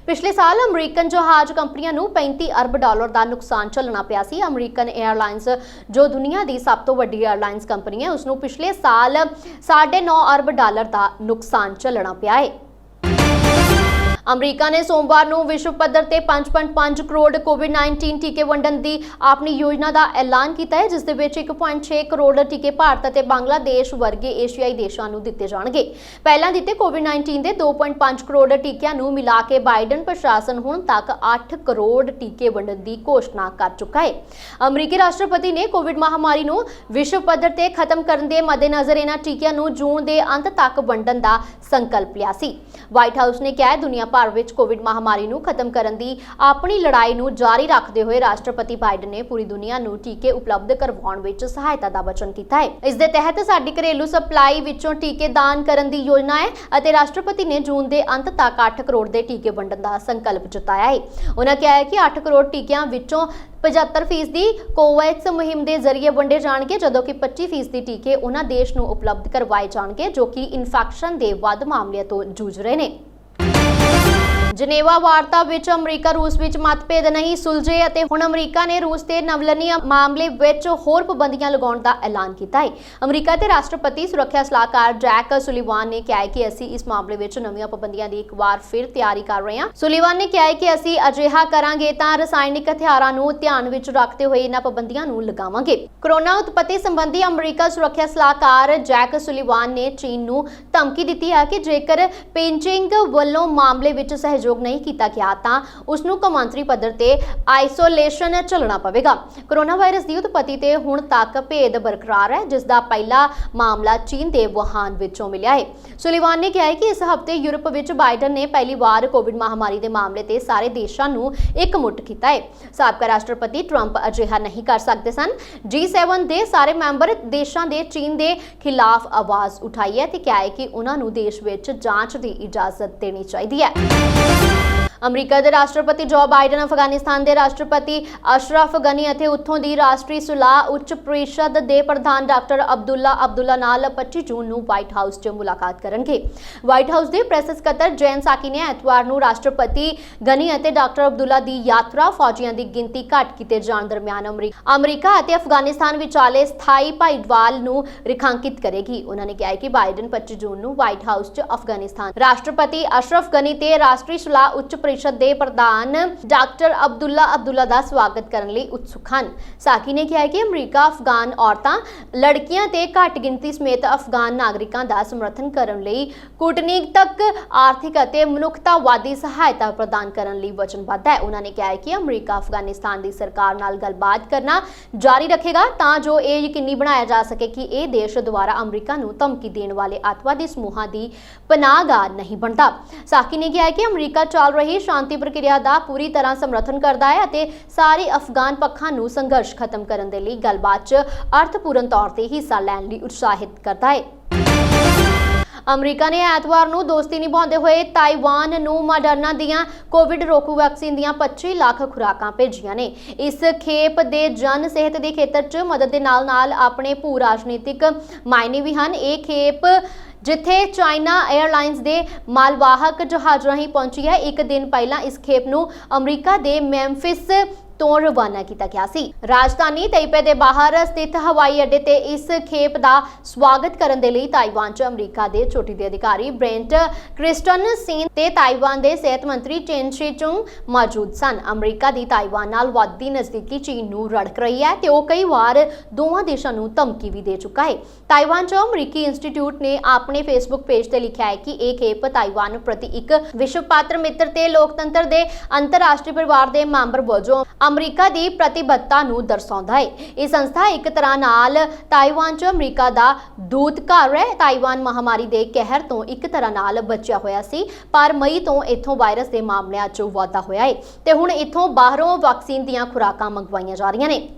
ਪਿਛਲੇ ਸਾਲ ਅਮਰੀਕਨ ਜਹਾਜ਼ ਕੰਪਨੀਆਂ ਨੂੰ $35 ਅਰਬ ਦਾ ਨੁਕਸਾਨ ਝੱਲਣਾ ਪਿਆ ਸੀ। ਅਮਰੀਕਨ 에ਅਰਲਾਈਨਸ ਜੋ ਦੁਨੀਆ ਦੀ ਸਭ ਤੋਂ ਵੱਡੀ 에ਅਰਲਾਈਨਸ ਕੰਪਨੀ ਹੈ, ਉਸ ਨੂੰ ਪਿਛਲੇ ਸਾਲ $9.5 ਅਰਬ ਦਾ ਨੁਕਸਾਨ ਝੱਲਣਾ ਪਿਆ ਹੈ। ਅਮਰੀਕਾ ਨੇ ਸੋਮਵਾਰ ਨੂੰ ਵਿਸ਼ਵ ਪੱਧਰ ਤੇ 5.5 ਕਰੋੜ ਕੋਵਿਡ-19 ਟੀਕੇ ਵੰਡਣ ਦੀ ਆਪਣੀ ਯੋਜਨਾ ਦਾ ਐਲਾਨ ਕੀਤਾ ਹੈ, ਜਿਸ ਦੇ ਵਿੱਚ 1.6 ਕਰੋੜ ਟੀਕੇ ਭਾਰਤ ਅਤੇ ਬੰਗਲਾਦੇਸ਼ ਵਰਗੇ ਏਸ਼ੀਆਈ ਦੇਸ਼ਾਂ ਨੂੰ ਦਿੱਤੇ ਜਾਣਗੇ। ਪਹਿਲਾਂ ਦਿੱਤੇ ਕੋਵਿਡ-19 ਦੇ 2.5 ਕਰੋੜ ਟੀਕਿਆਂ ਨੂੰ ਮਿਲਾ ਕੇ ਬਾਈਡਨ ਪ੍ਰਸ਼ਾਸਨ ਹੁਣ ਤੱਕ 8 ਕਰੋੜ ਟੀਕੇ ਵੰਡਣ ਦੀ ਘੋਸ਼ਣਾ ਕਰ ਚੁੱਕਾ ਹੈ। ਅਮਰੀਕੀ ਰਾਸ਼ਟਰਪਤੀ ਨੇ ਕੋਵਿਡ ਮਹਾਮਾਰੀ ਨੂੰ ਵਿਸ਼ਵ ਪੱਧਰ ਤੇ ਖਤਮ ਕਰਨ ਦੇ ਮੱਦੇਨਜ਼ਰ ਇਹਨਾਂ ਟੀਕਿਆਂ ਨੂੰ ਜੂਨ ਦੇ ਅੰਤ ਤੱਕ ਵੰਡਣ ਦਾ ਸੰਕਲਪ ਲਿਆ ਸੀ। ਵਾਈਟ ਹਾਊਸ ਨੇ ਕਿਹਾ ਦੁਨੀਆ ਭਰ ਵਿੱਚ ਕੋਵਿਡ ਮਹਾਮਾਰੀ ਨੂੰ ਖਤਮ ਕਰਨ ਦੀ ਆਪਣੀ ਲੜਾਈ ਨੂੰ ਜਾਰੀ ਰੱਖਦੇ ਹੋਏ ਰਾਸ਼ਟਰਪਤੀ ਬਾਈਡਨ ਨੇ ਪੂਰੀ ਦੁਨੀਆ ਨੂੰ ਟੀਕੇ ਉਪਲਬਧ ਕਰਵਾਉਣ ਵਿੱਚ ਸਹਾਇਤਾ ਦਾ ਵਚਨ ਕੀਤਾ ਹੈ। ਇਸ ਦੇ ਤਹਿਤ ਸਾਡੀ ਘਰੇਲੂ ਸਪਲਾਈ ਵਿੱਚੋਂ ਟੀਕੇ ਦਾਨ ਕਰਨ ਦੀ ਯੋਜਨਾ ਹੈ ਅਤੇ ਰਾਸ਼ਟਰਪਤੀ ਨੇ ਜੂਨ ਦੇ ਅੰਤ ਤੱਕ 8 ਕਰੋੜ ਦੇ ਟੀਕੇ ਵੰਡਣ ਦਾ ਸੰਕਲਪ ਜਤਾਇਆ ਹੈ। ਉਹਨਾਂ ਕਿਹਾ ਹੈ ਕਿ 8 ਕਰੋੜ ਟੀਕਿਆਂ ਵਿੱਚੋਂ 75% ਕੋਵੈਕਸ ਮੁਹਿੰਮ ਦੇ ਜ਼ਰੀਏ ਵੰਡੇ ਜਾਣਗੇ, ਜਦੋਂ ਕਿ 25% ਟੀਕੇ ਉਹਨਾਂ ਦੇਸ਼ ਨੂੰ ਉਪਲਬਧ ਕਰਵਾਏ ਜਾਣਗੇ ਜੋ ਕਿ ਇਨਫੈਕਸ਼ਨ ਦੇ ਵੱਧ ਮਾਮਲਿਆਂ ਤੋਂ ਜੂਝ ਰਹੇ ਨੇ। ਜਨੇਵਾ ਵਾਰਤਾ ਵਿੱਚ ਅਮਰੀਕਾ ਰੂਸ ਵਿੱਚ ਮਤਭੇਦ ਨਹੀਂ ਸੁਲਝੇ ਅਤੇ ਹੁਣ ਅਮਰੀਕਾ ਨੇ ਰੂਸ ਤੇ ਨਵਲਨੀ ਮਾਮਲੇ ਵਿੱਚ ਹੋਰ ਪਾਬੰਦੀਆਂ ਲਗਾਉਣ ਦਾ ਐਲਾਨ ਕੀਤਾ ਹੈ। ਅਮਰੀਕਾ ਦੇ ਰਾਸ਼ਟਰਪਤੀ ਸੁਰੱਖਿਆ ਸਲਾਹਕਾਰ ਜੈਕ ਸੁਲੀਵਾਨ ਨੇ ਕਿਹਾ ਹੈ ਕਿ ਅਸੀਂ ਇਸ ਮਾਮਲੇ ਵਿੱਚ ਨਵੀਆਂ ਪਾਬੰਦੀਆਂ ਦੀ ਇੱਕ ਵਾਰ ਫਿਰ ਤਿਆਰੀ ਕਰ ਰਹੇ ਹਾਂ। ਸੁਲੀਵਾਨ ਨੇ ਕਿਹਾ ਹੈ ਕਿ ਅਸੀਂ ਅਜਿਹਾ ਕਰਾਂਗੇ ਤਾਂ ਰਸਾਇਣਿਕ ਹਥਿਆਰਾਂ ਨੂੰ ਧਿਆਨ ਵਿੱਚ ਰੱਖਦੇ ਹੋਏ ਇਹਨਾਂ ਪਾਬੰਦੀਆਂ ਨੂੰ ਲਗਾਵਾਂਗੇ। ਕੋਰੋਨਾ ਉਤਪਤੀ ਸੰਬੰਧੀ ਅਮਰੀਕਾ ਸੁਰੱਖਿਆ ਸਲਾਹਕਾਰ ਜੈਕ ਸੁਲੀਵਾਨ ਨੇ ਚੀਨ ਨੂੰ ਧਮਕੀ ਦਿੱਤੀ ਹੈ ਕਿ ਜੇਕਰ ਪੇਂਚਿੰਗ ਵੱਲੋਂ ਮਾਮਲੇ ਵਿੱਚ ਸਹਿਯੋਗ ਨਹੀਂ ਕੀਤਾ ਗਿਆ ਤਾਂ ਉਸ ਨੂੰ ਕੌਮਾਂਤਰੀ ਪੱਧਰ ਤੇ ਆਈਸੋਲੇਸ਼ਨ ਚੱਲਣਾ ਪਵੇਗਾ। ਕੋਰੋਨਾ ਵਾਇਰਸ ਦੀ ਉਤਪਤੀ ਤੇ ਹੁਣ ਤੱਕ ਭੇਦ ਬਰਕਰਾਰ ਹੈ, ਜਿਸ ਦਾ ਪਹਿਲਾ ਮਾਮਲਾ ਚੀਨ ਦੇ ਵੁਹਾਨ ਵਿੱਚੋਂ ਮਿਲਿਆ ਹੈ। ਸੁਲੀਵਾਨ ਨੇ ਕਿਹਾ ਹੈ ਕਿ ਇਸ ਹਫ਼ਤੇ ਯੂਰਪ ਵਿੱਚ ਬਾਈਡਨ ਨੇ ਪਹਿਲੀ ਵਾਰ ਕੋਵਿਡ ਮਹਾਮਾਰੀ ਦੇ ਮਾਮਲੇ ਤੇ ਸਾਰੇ ਦੇਸ਼ਾਂ ਨੂੰ ਇਕਮੁੱਠ ਕੀਤਾ ਹੈ। ਸਾਬਕਾ ਰਾਸ਼ਟਰਪਤੀ ਟਰੰਪ ਅਜਿਹਾ ਨਹੀਂ ਕਰ ਸਕਦੇ ਸਨ। G7 ਦੇ ਸਾਰੇ ਮੈਂਬਰ ਦੇਸ਼ਾਂ ਦੇ ਚੀਨ ਦੇ ਖਿਲਾਫ ਆਵਾਜ਼ ਉਠਾਈ ਹੈ ਤੇ ਕਿਹਾ ਹੈ ਕਿ ਉਹਨਾਂ ਨੂੰ ਦੇਸ਼ ਵਿੱਚ ਜਾਂਚ ਦੀ ਇਜਾਜ਼ਤ ਦੇਣੀ ਚਾਹੀਦੀ ਹੈ। ਅਮਰੀਕਾ ਦੇ ਰਾਸ਼ਟਰਪਤੀ ਜੋ ਬਾਈਡਨ, ਅਫਗਾਨਿਸਤਾਨ ਦੇ ਰਾਸ਼ਟਰਪਤੀ ਅਸ਼ਰਫ ਗਨੀ ਅਤੇ ਉੱਥੋਂ ਦੀ ਰਾਸ਼ਟਰੀ ਸੁਲਾਹ ਉੱਚ ਪ੍ਰੀਸ਼ਦ ਦੇ ਪ੍ਰਧਾਨ ਡਾਕਟਰ ਅਬਦੁੱਲਾ ਨਾਲ 25 ਜੂਨ ਨੂੰ ਵਾਈਟ ਹਾਊਸ 'ਚ ਮੁਲਾਕਾਤ ਕਰਨਗੇ। ਵਾਈਟ ਹਾਊਸ ਦੇ ਪ੍ਰੈਸ ਸਕੱਤਰ ਜੈਨ ਸਾਕੀ ਨੇ ਐਤਵਾਰ ਨੂੰ ਰਾਸ਼ਟਰਪਤੀ ਗਨੀ ਅਤੇ ਡਾਕਟਰ ਅਬਦੁੱਲਾ ਦੀ ਯਾਤਰਾ ਫੌਜੀਆਂ ਦੀ ਗਿਣਤੀ ਘੱਟ ਕੀਤੇ ਜਾਣ ਦਰਮਿਆਨ ਅਮਰੀਕਾ ਅਤੇ ਅਫਗਾਨਿਸਤਾਨ ਵਿਚਾਲੇ ਸਥਾਈ ਭਾਈਵਾਲ ਨੂੰ ਰੇਖਾਂਕਿਤ ਕਰੇਗੀ। ਉਹਨਾਂ ਨੇ ਕਿਹਾ ਕਿ ਬਾਈਡਨ 25 ਜੂਨ ਨੂੰ ਵਾਈਟ ਹਾਊਸ 'ਚ ਅਫਗਾਨਿਸਤਾਨ ਰਾਸ਼ਟਰਪਤੀ ਅਸ਼ਰਫ ਗਨੀ ਤੇ ਰਾਸ਼ਟਰੀ ਸੁਲਾਹ ਉੱਚ ਪ੍ਰੀਸ਼ਦ ਦੇ ਪ੍ਰਧਾਨ ਡਾਕਟਰ ਅਬਦੁੱਲਾ ਦਾ ਸਵਾਗਤ ਕਰਨ ਲਈ ਉਤਸੁਕ ਹਨ। ਸਾਕੀ ਨੇ ਕਿਹਾ ਕਿ ਅਮਰੀਕਾ ਅਫਗਾਨ ਔਰਤਾਂ, ਲੜਕੀਆਂ ਤੇ ਘੱਟ ਗਿਣਤੀ ਸਮੇਤ ਅਫਗਾਨ ਨਾਗਰਿਕਾਂ ਦਾ ਸਮਰਥਨ ਕਰਨ ਲਈ ਕੂਟਨੀਤਕ, ਆਰਥਿਕ ਅਤੇ ਮਨੁੱਖਤਾਵਾਦੀ ਸਹਾਇਤਾ ਪ੍ਰਦਾਨ ਕਰਨ ਲਈ ਵਚਨਬੱਧ ਹੈ। ਉਹਨਾਂ ਨੇ ਕਿਹਾ ਕਿ ਅਮਰੀਕਾ ਅਫਗਾਨਿਸਤਾਨ ਦੀ ਸਰਕਾਰ ਨਾਲ ਗੱਲਬਾਤ ਕਰਨਾ ਜਾਰੀ ਰੱਖੇਗਾ ਤਾਂ ਜੋ ਇਹ ਯਕੀਨੀ ਬਣਾਇਆ ਜਾ ਸਕੇ ਕਿ ਇਹ ਦੇਸ਼ ਦੁਆਰਾ ਅਮਰੀਕਾ ਨੂੰ ਧਮਕੀ ਦੇਣ ਵਾਲੇ ਅੱਤਵਾਦੀ ਸਮੂਹਾਂ ਦੀ ਪਨਾਹਗਾਹ ਨਹੀਂ ਬਣਦਾ। ਸਾਕੀ ਨੇ ਕਿਹਾ ਕਿ ਅਮਰੀਕਾ ਚੱਲ ਰਹੀ ਸ਼ਾਂਤੀ ਪ੍ਰਕਿਰਿਆ ਦਾ ਪੂਰੀ ਤਰ੍ਹਾਂ ਸਮਰਥਨ ਕਰਦਾ ਹੈ ਅਤੇ ਸਾਰੇ ਅਫਗਾਨ ਪੱਖਾਂ ਨੂੰ ਸੰਘਰਸ਼ ਖਤਮ ਕਰਨ ਦੇ ਲਈ ਗੱਲਬਾਤ 'ਚ ਅਰਥਪੂਰਨ ਤੌਰ ਤੇ ਹਿੱਸਾ ਲੈਣ ਲਈ ਉਤਸ਼ਾਹਿਤ ਕਰਦਾ ਹੈ। ਅਮਰੀਕਾ ਨੇ ਐਤਵਾਰ ਨੂੰ ਦੋਸਤੀ ਨਿਭਾਉਂਦੇ ਹੋਏ ਤਾਈਵਾਨ ਨੂੰ ਮਾਡਰਨਾ ਦੀਆਂ ਕੋਵਿਡ ਰੋਕੂ ਵੈਕਸੀਨ ਦੀਆਂ 25 ਲੱਖ ਖੁਰਾਕਾਂ ਭੇਜੀਆਂ ਨੇ। ਇਸ ਖੇਪ ਦੇ ਜਨ ਸਿਹਤ ਦੇ ਖੇਤਰ 'ਚ ਮਦਦ ਦੇ ਨਾਲ-ਨਾਲ ਆਪਣੇ ਭੂ ਰਾਜਨੀਤਿਕ ਮਾਇਨੇ ਵੀ ਹਨ। ਇਹ ਖੇਪ ਜਿੱਥੇ ਚਾਈਨਾ 에ਅਰਲਾਈਨਸ ਦੇ ਮਾਲਵਾਹਕ ਜਹਾਜ਼ ਰਾਹੀਂ ਪਹੁੰਚੀ ਹੈ, ਇੱਕ ਦਿਨ ਪਹਿਲਾਂ ਇਸ ਖੇਪ ਨੂੰ ਅਮਰੀਕਾ ਦੇ ਮੈਂਫਿਸ ਤੋਂ ਰਵਾਨਾ ਕੀਤਾ ਗਿਆ ਸੀ। ਰਾਜਧਾਨੀ ਤਾਈਪੇ ਦੇ ਬਾਹਰ ਸਥਿਤ ਹਵਾਈ ਅੱਡੇ ਤੇ ਇਸ ਖੇਪ ਦਾ ਸਵਾਗਤ ਕਰਨ ਦੇ ਲਈ ਤਾਈਵਾਨ 'ਚ ਅਮਰੀਕਾ ਦੇ ਚੋਟੀ ਦੇ ਅਧਿਕਾਰੀ ਬ੍ਰੈਂਟ ਕ੍ਰਿਸਟਨਸੀਨ ਤੇ ਤਾਈਵਾਨ ਦੇ ਸਿਹਤ ਮੰਤਰੀ ਚੇਨ ਸ਼ੀ-ਚੁੰਗ ਮੌਜੂਦ ਸਨ। ਅਮਰੀਕਾ ਦੀ ਤਾਈਵਾਨ ਨਾਲ ਵੱਧਦੀ ਨਜ਼ਦੀਕੀ ਚੀਨ ਨੂੰ ਰੜਕ ਰਹੀ ਹੈ ਤੇ ਉਹ ਕਈ ਵਾਰ ਦੋਵਾਂ ਦੇਸ਼ਾਂ ਨੂੰ ਧਮਕੀ ਵੀ ਦੇ ਚੁੱਕਾ ਹੈ। ਤਾਈਵਾਨ 'ਚ ਅਮਰੀਕੀ ਇੰਸਟੀਚਿਊਟ ਨੇ ਆਪਣੇ ਫੇਸਬੁੱਕ ਪੇਜ ਤੇ ਲਿਖਿਆ ਹੈ ਕਿ ਇਹ ਖੇਪ ਤਾਈਵਾਨ ਪ੍ਰਤੀ ਇੱਕ ਵਿਸ਼ਵ ਪਾਤਰ ਮਿੱਤਰ ਤੇ ਲੋਕਤੰਤਰ ਦੇ ਅੰਤਰਰਾਸ਼ਟਰੀ ਪਰਿਵਾਰ ਦੇ ਮੈਂਬਰ ਵਜੋਂ ਅਮਰੀਕਾ ਦੀ ਪ੍ਰਤੀਬੱਧਤਾ ਨੂੰ ਦਰਸਾਉਂਦਾ ਹੈ। ਇਹ ਸੰਸਥਾ ਇੱਕ ਤਰ੍ਹਾਂ ਨਾਲ ਤਾਈਵਾਨ 'ਚ ਅਮਰੀਕਾ ਦਾ ਦੂਤ ਘਰ ਹੈ। ਤਾਈਵਾਨ ਮਹਾਮਾਰੀ ਦੇ ਕਹਿਰ ਤੋਂ ਇੱਕ ਤਰ੍ਹਾਂ ਨਾਲ ਬਚਿਆ ਹੋਇਆ ਸੀ, ਪਰ ਮਈ ਤੋਂ ਇੱਥੋਂ ਵਾਇਰਸ ਦੇ ਮਾਮਲਿਆਂ 'ਚ ਵਾਧਾ ਹੋਇਆ ਹੈ ਤੇ ਹੁਣ ਇੱਥੋਂ ਬਾਹਰੋਂ ਵੈਕਸੀਨ ਦੀਆਂ ਖੁਰਾਕਾਂ ਮੰਗਵਾਈਆਂ ਜਾ ਰਹੀਆਂ ਨੇ।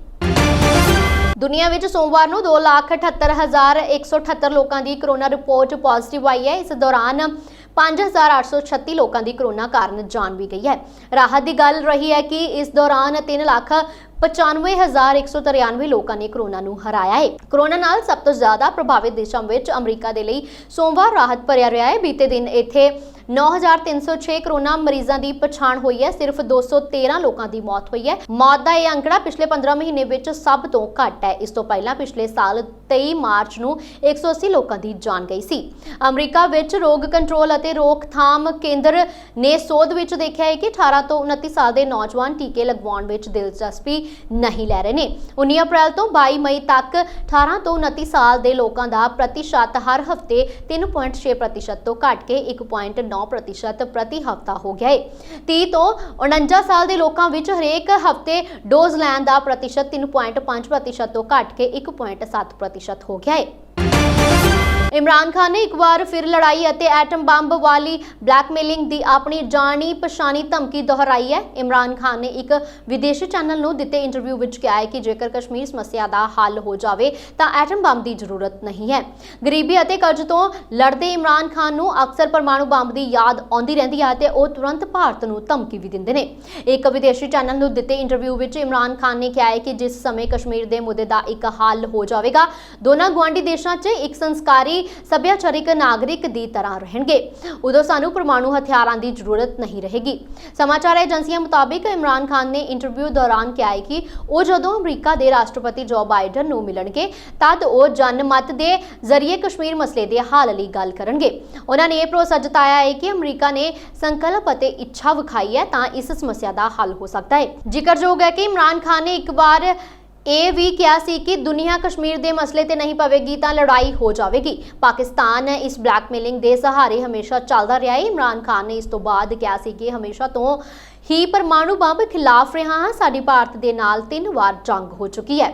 ਦੁਨੀਆ ਵਿੱਚ ਸੋਮਵਾਰ ਨੂੰ 2,78,178 ਲੋਕਾਂ ਦੀ ਕੋਰੋਨਾ ਰਿਪੋਰਟ ਪੋਜ਼ਿਟਿਵ ਆਈ ਹੈ। ਇਸ ਦੌਰਾਨ 5,836 ਲੋਕਾਂ ਦੀ ਕੋਰੋਨਾ ਕਾਰਨ ਜਾਨ ਵੀ ਗਈ ਹੈ। ਰਾਹਤ ਦੀ ਗੱਲ ਰਹੀ ਹੈ ਕਿ ਇਸ ਦੌਰਾਨ 3,95,193 ਲੋਕਾਂ ਨੇ ਕੋਰੋਨਾ ਨੂੰ ਹਰਾਇਆ ਹੈ। ਕੋਰੋਨਾ ਨਾਲ ਸਭ ਤੋਂ ਜ਼ਿਆਦਾ ਪ੍ਰਭਾਵਿਤ ਦੇਸ਼ਾਂ ਵਿੱਚ ਅਮਰੀਕਾ ਦੇ ਲਈ ਸੋਮਵਾਰ ਰਾਹਤ ਭਰਿਆ ਰਿਹਾ ਹੈ। ਬੀਤੇ ਦਿਨ ਇੱਥੇ 9,306 ਕੋਰੋਨਾ ਮਰੀਜ਼ਾਂ ਦੀ ਪਛਾਣ ਹੋਈ ਹੈ। ਸਿਰਫ 213 ਲੋਕਾਂ ਦੀ ਮੌਤ ਹੋਈ ਹੈ। ਮੌਤ ਦਾ ਇਹ ਅੰਕੜਾ ਪਿਛਲੇ 15 ਮਹੀਨੇ ਵਿੱਚ ਸਭ ਤੋਂ ਘੱਟ ਹੈ। ਇਸ ਤੋਂ ਪਹਿਲਾਂ ਪਿਛਲੇ ਸਾਲ 23 ਮਾਰਚ ਨੂੰ 180 ਲੋਕਾਂ ਦੀ ਜਾਨ ਗਈ ਸੀ। ਅਮਰੀਕਾ ਵਿੱਚ ਰੋਗ ਕੰਟਰੋਲ ਅਤੇ ਰੋਕਥਾਮ ਕੇਂਦਰ ਨੇ ਸੋਧ ਵਿੱਚ ਦੇਖਿਆ ਹੈ ਕਿ 18 ਤੋਂ 29 ਸਾਲ ਦੇ ਨੌਜਵਾਨ ਟੀਕੇ ਲਗਵਾਉਣ ਵਿੱਚ ਦਿਲਚਸਪੀ ਨਹੀਂ ਲੈ ਰਹੇ ਨੇ। 19 ਅਪ੍ਰੈਲ ਤੋਂ 22 ਮਈ ਤੱਕ 18 ਤੋਂ 29 ਸਾਲ ਦੇ ਲੋਕਾਂ ਦਾ ਪ੍ਰਤੀਸ਼ਤ ਹਰ ਹਫ਼ਤੇ 3.6% ਤੋਂ ਘਟ ਕੇ 1.9% ਪ੍ਰਤੀ ਹਫ਼ਤਾ ਹੋ ਗਿਆ ਹੈ। 30 ਤੋਂ 49 ਸਾਲ ਦੇ ਲੋਕਾਂ ਵਿੱਚ ਹਰੇਕ ਹਫ਼ਤੇ ਡੋਜ਼ ਲੈਣ ਦਾ ਪ੍ਰਤੀਸ਼ਤ 3.5% ਤੋਂ ਘਟ ਕੇ 1.7% ਹੋ ਗਿਆ ਹੈ। ਇਮਰਾਨ ਖਾਨ ਨੇ ਇੱਕ ਵਾਰ ਫਿਰ ਲੜਾਈ ਅਤੇ ਐਟਮ ਬੰਬ ਵਾਲੀ ਬਲੈਕਮੇਲਿੰਗ ਦੀ ਆਪਣੀ ਜਾਣੀ ਪਛਾਣੀ ਧਮਕੀ ਦੁਹਰਾਈ ਹੈ। ਇਮਰਾਨ ਖਾਨ ਨੇ ਇੱਕ ਵਿਦੇਸ਼ੀ ਚੈਨਲ ਨੂੰ ਦਿੱਤੇ ਇੰਟਰਵਿਊ ਵਿੱਚ ਕਿਹਾ ਹੈ ਕਿ ਜੇਕਰ ਕਸ਼ਮੀਰ ਸਮੱਸਿਆ ਦਾ ਹੱਲ ਹੋ ਜਾਵੇ ਤਾਂ ਐਟਮ ਬੰਬ ਦੀ ਜ਼ਰੂਰਤ ਨਹੀਂ ਹੈ। ਗਰੀਬੀ ਅਤੇ ਕਰਜ਼ ਤੋਂ ਲੜਦੇ ਇਮਰਾਨ ਖਾਨ ਨੂੰ ਅਕਸਰ ਪਰਮਾਣੂ ਬੰਬ ਦੀ ਯਾਦ ਆਉਂਦੀ ਰਹਿੰਦੀ ਹੈ ਤੇ ਉਹ ਤੁਰੰਤ ਭਾਰਤ ਨੂੰ ਧਮਕੀ ਵੀ ਦਿੰਦੇ ਨੇ। ਇੱਕ ਵਿਦੇਸ਼ੀ ਚੈਨਲ ਨੂੰ ਦਿੱਤੇ ਇੰਟਰਵਿਊ ਵਿੱਚ ਇਮਰਾਨ ਖਾਨ ਨੇ ਕਿਹਾ ਹੈ ਕਿ ਜਿਸ ਸਮੇਂ ਕਸ਼ਮੀਰ ਦੇ ਮੁੱਦੇ ਦਾ ਇੱਕ ਹੱਲ ਹੋ ਜਾਵੇਗਾ, ਦੋਨਾਂ ਗੁਆਂਢੀ ਦੇਸ਼ਾਂ 'ਚ ਇੱਕ ਸੰਸਕਾਰੀ ਸੱਭਿਆਚਾਰਿਕ ਨਾਗਰਿਕ ਦੀ ਤਰ੍ਹਾਂ ਰਹਿਣਗੇ। ਉਦੋਂ ਸਾਨੂੰ ਪਰਮਾਣੂ ਹਥਿਆਰਾਂ ਦੀ ਜ਼ਰੂਰਤ ਨਹੀਂ ਰਹੇਗੀ। ਸਮਾਚਾਰ ਏਜੰਸੀਆਂ ਮੁਤਾਬਿਕ ਇਮਰਾਨ ਖਾਨ ਨੇ ਇੰਟਰਵਿਊ ਦੌਰਾਨ ਕਿਹਾ ਹੈ ਕਿ ਉਹ ਜਦੋਂ ਅਮਰੀਕਾ ਦੇ ਰਾਸ਼ਟਰਪਤੀ ਜੋ ਬਾਈਡਨ ਨੂੰ ਮਿਲਣਗੇ ਤਦ ਉਹ ਜਨਮਤ ਦੇ ਜ਼ਰੀਏ ਕਸ਼ਮੀਰ ਮਸਲੇ ਦੇ ਹੱਲ ਲਈ ਗੱਲ ਕਰਨਗੇ। ਉਹਨਾਂ ਨੇ ਇਹ ਭਰੋਸਾ ਜਤਾਇਆ ਹੈ ਕਿ ਅਮਰੀਕਾ ਨੇ ਸੰਕਲਪ ਅਤੇ ਇੱਛਾ ਵਿਖਾਈ ਹੈ ਤਾਂ ਇਸ ਸਮੱਸਿਆ ਦਾ ਹੱਲ ਹੋ ਸਕਦਾ ਹੈ। ਜ਼ਿਕਰਯੋਗ ਹੈ ਕਿ ਇਮਰਾਨ ਖਾਨ ਨੇ ਇੱਕ ਵਾਰ ਇਹ ਵੀ ਕਿਹਾ ਸੀ ਕਿ ਦੁਨੀਆ ਕਸ਼ਮੀਰ ਦੇ ਮਸਲੇ ਤੇ ਨਹੀਂ ਪਵੇਗੀ ਤਾਂ ਲੜਾਈ ਹੋ ਜਾਵੇਗੀ। ਪਾਕਿਸਤਾਨ ਇਸ ਬਲੈਕਮੇਲਿੰਗ ਦੇ ਸਹਾਰੇ ਹਮੇਸ਼ਾ ਚੱਲਦਾ ਰਿਹਾ ਹੈ। ਇਮਰਾਨ ਖਾਨ ਨੇ ਇਸ ਤੋਂ ਬਾਅਦ ਕਿਹਾ ਸੀ ਕਿ ਹਮੇਸ਼ਾ ਤੋਂ ਹੀ ਪਰਮਾਣੂ ਬੰਬ ਖਿਲਾਫ ਰਿਹਾ ਹਾਂ। ਸਾਡੀ ਭਾਰਤ ਦੇ ਨਾਲ 3 ਵਾਰ ਜੰਗ ਹੋ ਚੁੱਕੀ ਹੈ।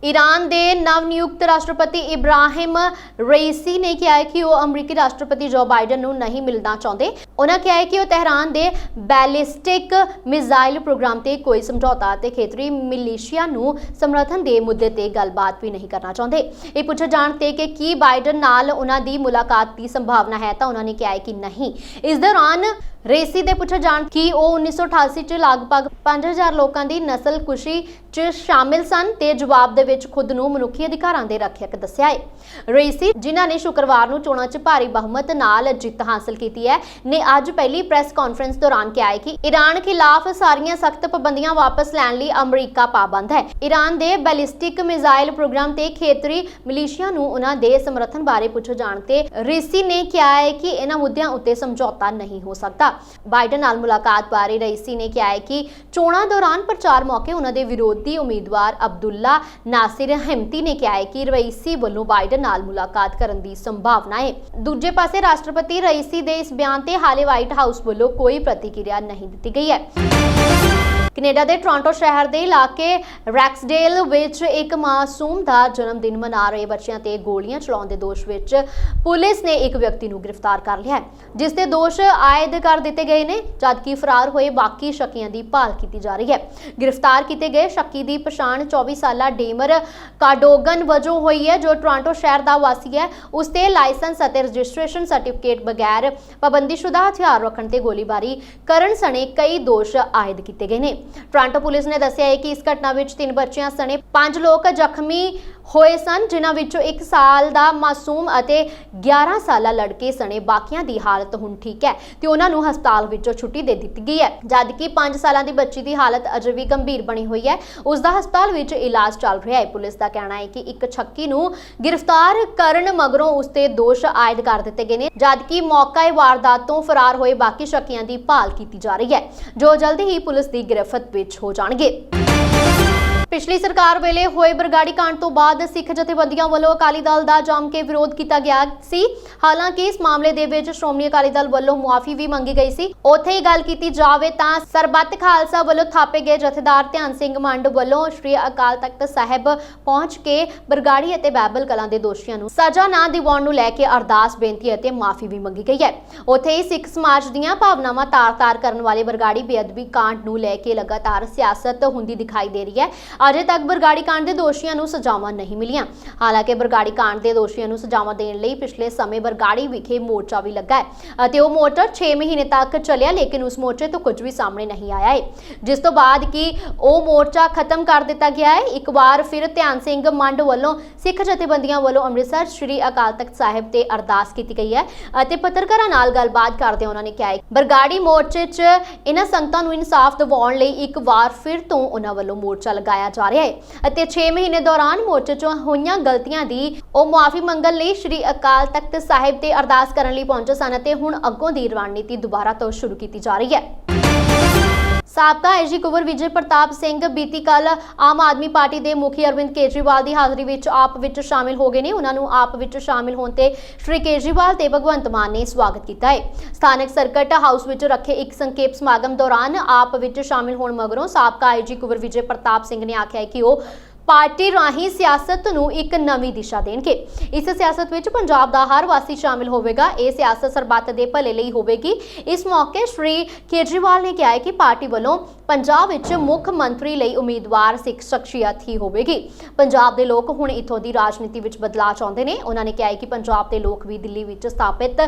ईरान के नवनियुक्त राष्ट्रपति इब्राहिम रईसी ने कहा है कि वो अमरीकी राष्ट्रपति जो बाइडन ਨੂੰ नहीं मिलना चाहते। उन्होंने कहा है कि वो तेहरान के बैलिस्टिक मिसाइल प्रोग्राम से कोई समझौता ते खेतरी मिलिशिया ਨੂੰ समर्थन के मुद्दे ते गलबात भी नहीं करना चाहते। ये पूछे जाण ते कि की बाइडन नाल उन्हां दी मुलाकात की संभावना है तो उन्होंने कहा है कि नहीं। इस दौरान रेसी दे पूछे जाण कि वो 1988 च लगभग 5000 लोगों की नस्ल कुशी च शामिल सन ते जवाब दे विच खुद नूं मनुखी अधिकारां दे रक्षक दस्सिया है। रेसी जिन्हां ने शुक्रवार नूं चोणां च भारी बहुमत नाल जित हासिल की है ने अज पहली प्रेस कॉन्फ्रेंस दौरान कहा है कि ईरान खिलाफ सारियां सख्त पाबंदियां वापस लैण लई अमरीका पाबंद है। ईरान दे बैलिस्टिक मिसाइल प्रोग्राम ते खेतरी मिलिशिया नूं उन्हां दे समर्थन बारे पूछे जाण ते रेसी ने कहा है कि इन्हां मुद्दिआं उत्ते समझौता नहीं हो सकता। बाइडन नाल मुलाकात बारे रईसी ने कहा है कि चोणां दौरान प्रचार मौके उन्हां दे विरोधी उम्मीदवार अब्दुल्ला नासिर हिमती ने कहा है कि रईसी वल्लों बाइडन नाल मुलाकात करन दी संभावना है। दूजे पासे राष्ट्रपति रईसी दे इस बयान ते हाले व्हाइट हाउस वल्लों कोई प्रतिक्रिया नहीं दी गई है। कनेडा के टोरंटो शहर के इलाके रैक्सडेल विच एक मासूम का जन्मदिन मना रहे बच्चों ते गोलियां चलाउण दे दोष विच पुलिस ने एक व्यक्ति को गिरफ्तार कर लिया है, जिसते दोष आयद कर दिए गए हैं, जबकि फरार हुए बाकी शक्कियां की भाल की जा रही है। गिरफ्तार किए गए शक्की की पछाण 24 साला डेमर काडोगन वजों हुई है, जो टोरंटो शहर का वासी है। उसते लाइसेंस और रजिस्ट्रेशन सर्टिफिकेट बगैर पाबंदीशुदा हथियार रखने ते गोलीबारी करन सने कई दोष आयद किए गए हैं। टोरंटो पुलिस ने दस्सिया है कि इस घटना में 3 बच्चों सने 5 लोग जख्मी होए सन, जिन्हां विचों 1 साल का मासूम अते 11 साला लड़के सने बाकियां की हालत हुण ठीक है ते उन्हां नूं हस्पताल विचों छुट्टी दे दित्ती गई है, जबकि 5 साल की बच्ची की हालत अजे भी गंभीर बनी हुई है। उसका हस्पताल विच इलाज चल रहा है। पुलिस का कहना है कि एक छक्की नूं गिरफ्तार करन मगरों उसते दोष आयद कर दिए गए हैं, जबकि मौका वारदात तो फरार हुए बाकी शक्कियां की भाल की जा रही है, जो जल्द ही पुलिस की गिरफ्त विच हो जाणगे। पिछली सरकार वेले होए बरगाड़ी कांड तो बाद सिख जथेबंदियां वालों अकाली दल का जम के विरोध किया गया सी। हालांकि इस मामले दे विच श्रोमणी अकाली दल वालों मुआफी भी मंगी गई सी। उत्थे ही गल कीती जावे तां सरबत खालसा वालों थापे गए जथेदार ध्यान सिंह मंड वालों श्री अकाल तख्त साहिब पहुंच के बरगाड़ी अते बैबल कलां दे दोषियां नूं सजा ना दिवाउण नूं लैके अरदास बेनती अते माफी भी मंगी गई है। उत्थे ही सिख समाज दीआं भावनावां तार-तार करन वाले बरगाड़ी बेअदबी कांड नूं लैके लगातार सियासत हुंदी दिखाई दे रही है। अजे तक बरगाड़ी कांड के दोषियों को सजावां नहीं मिलियां। हालांकि बरगाड़ी कांड के दोषियों को सजावां देण लई पिछले समय बरगाड़ी विखे मोर्चा भी लगा है ते वो मोर्चा 6 महीने तक चलिया, लेकिन उस मोर्चे तो कुछ भी सामने नहीं आया है, जिस तो बाद कि वो मोर्चा खत्म कर दिता गया है। एक बार फिर ध्यान सिंह मंड वालों सिख जथेबंदियां वालों अमृतसर श्री अकाल तख्त साहिब ते अरदास की गई है अते पत्रकारां नाल गलबात करदे उन्होंने कहा है बरगाड़ी मोर्चे च इन्हां संगतां नूं इंसाफ दिवाउण लई एक बार फिर तो उन्हां वालों मोर्चा लगाया जा रहा है अते 6 महीने दौरान मोर्चे चों होईयां गलतियां दी ओ मुआफी मंगण लई श्री अकाल तख्त साहिब ते अरदास करन लई पहुंचे सन ते हुण अग्गों दी रणनीति दुबारा तो शुरू की जा रही है। साबका आईजी कुंवर विजय प्रताप सिंह बीती कल आम आदमी पार्टी के मुखी अरविंद केजरीवाल की हाजरी में आप विच शामिल हो गए हैं। उन्होंने आप विच शामिल होने ते श्री केजरीवाल ते भगवंत मान ने स्वागत किया है। स्थानक सर्किट हाउस विच रखे एक संखेप समागम दौरान आप विच शामिल होने मगरों साबका आईजी कुंवर विजय प्रताप सिंह ने आख्या है कि वो पार्टी राही सियासत नूं एक नवीं दिशा देणगे। इस सियासत विच पंजाब दा हर वासी शामिल होवेगा। यह सियासत सरबत दे भले लई होवेगी। इस मौके श्री केजरीवाल ने कहा है कि पार्टी वालों पंजाब विच मुख मंत्री लई उम्मीदवार सिख शख्सियत ही होवेगी। पंजाब दे लोग हुण इत्थों दी राजनीति विच बदलाव चाहुंदे ने। उन्होंने कहा है कि पंजाब दे लोग भी दिल्ली विच स्थापित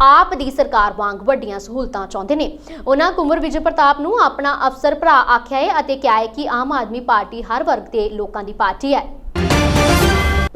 आप दी सरकार वांग वड्डियां सहूलतां चाहुंदे ने। उन्हां कुंवर विजय प्रताप नूं अपना अफसर भरा आख्या है अते कहा है कि आम आदमी पार्टी हर वर्ग के लोकां दी पार्टी है।